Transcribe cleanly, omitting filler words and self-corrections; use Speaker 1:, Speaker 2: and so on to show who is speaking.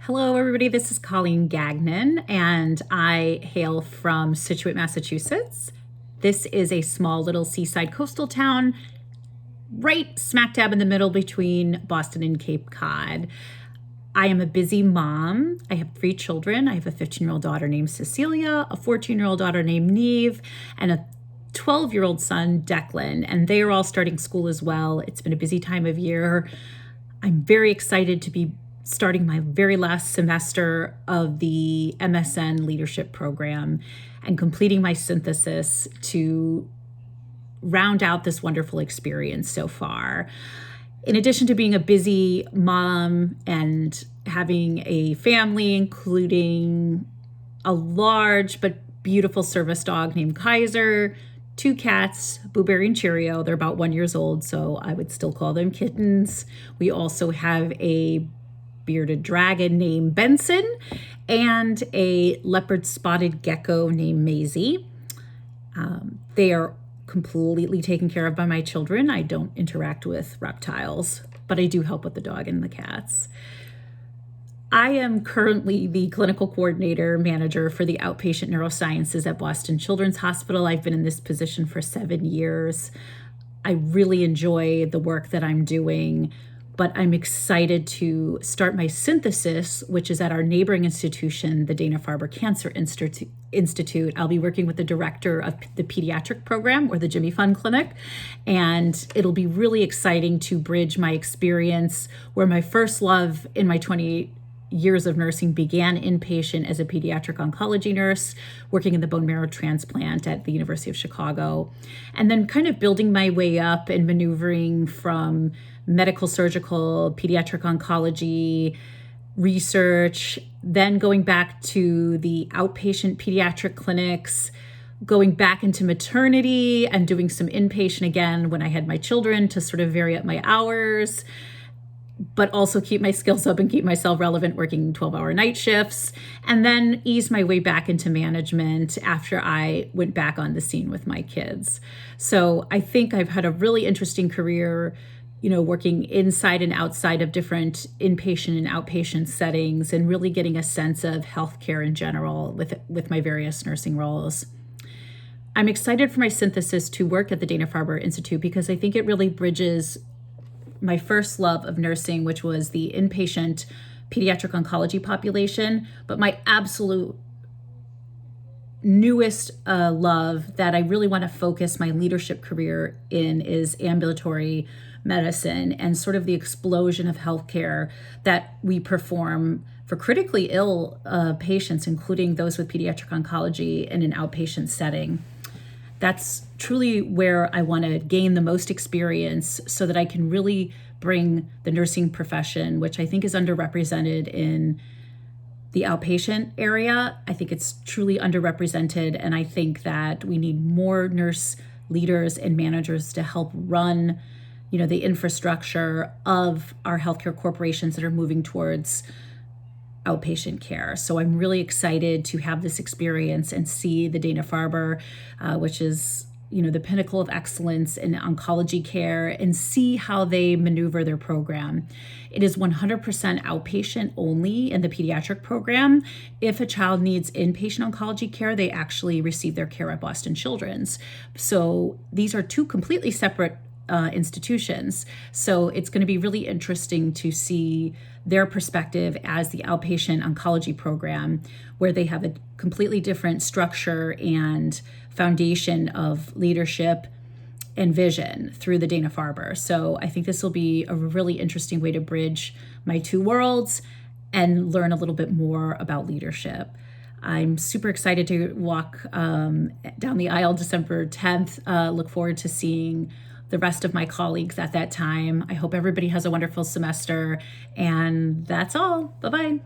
Speaker 1: Hello, everybody. This is Colleen Gagnon, and I hail from Situate, Massachusetts. This is a small little seaside coastal town right smack dab in the middle between Boston and Cape Cod. I am a busy mom. I have 3 children. I have a 15-year-old daughter named Cecilia, a 14-year-old daughter named Neve, and a 12-year-old son, Declan, and they are all starting school as well. It's been a busy time of year. I'm very excited to be starting my very last semester of the MSN leadership program and completing my synthesis to round out this wonderful experience so far. In addition to being a busy mom and having a family, including a large but beautiful service dog named Kaiser, 2 cats, Blueberry and Cheerio. They're about 1 year old, so I would still call them kittens. We also have a bearded dragon named Benson and a leopard spotted gecko named Maisie. They are completely taken care of by my children. I don't interact with reptiles, but I do help with the dog and the cats. I am currently the clinical coordinator manager for the outpatient neurosciences at Boston Children's Hospital. I've been in this position for 7 years. I really enjoy the work that I'm doing, but I'm excited to start my synthesis, which is at our neighboring institution, the Dana-Farber Cancer Institute. I'll be working with the director of the pediatric program, or the Jimmy Fund Clinic, and it'll be really exciting to bridge my experience where my first love in my 28 years of nursing began inpatient as a pediatric oncology nurse, working in the bone marrow transplant at the University of Chicago, and then kind of building my way up and maneuvering from medical, surgical, pediatric oncology, research, then going back to the outpatient pediatric clinics, going back into maternity and doing some inpatient again when I had my children to sort of vary up my hours, but also keep my skills up and keep myself relevant, working 12-hour night shifts, and then ease my way back into management after I went back on the scene with my kids. So I think I've had a really interesting career, working inside and outside of different inpatient and outpatient settings and really getting a sense of healthcare in general with my various nursing roles. I'm excited for my synthesis to work at the Dana-Farber Institute because I think it really bridges my first love of nursing, which was the inpatient pediatric oncology population, but my absolute newest love that I really want to focus my leadership career in is ambulatory medicine and sort of the explosion of healthcare that we perform for critically ill patients, including those with pediatric oncology in an outpatient setting. That's truly where I want to gain the most experience so that I can really bring the nursing profession, which I think is underrepresented in the outpatient area. I think it's truly underrepresented, and I think that we need more nurse leaders and managers to help run, the infrastructure of our healthcare corporations that are moving towards outpatient care. So I'm really excited to have this experience and see the Dana-Farber, which is, the pinnacle of excellence in oncology care, and see how they maneuver their program. It is 100% outpatient only in the pediatric program. If a child needs inpatient oncology care, they actually receive their care at Boston Children's. So these are 2 completely separate institutions. So it's going to be really interesting to see their perspective as the outpatient oncology program, where they have a completely different structure and foundation of leadership and vision through the Dana-Farber. So I think this will be a really interesting way to bridge my 2 worlds and learn a little bit more about leadership. I'm super excited to walk down the aisle December 10th. Look forward to seeing the rest of my colleagues at that time. I hope everybody has a wonderful semester, and that's all. Bye-bye.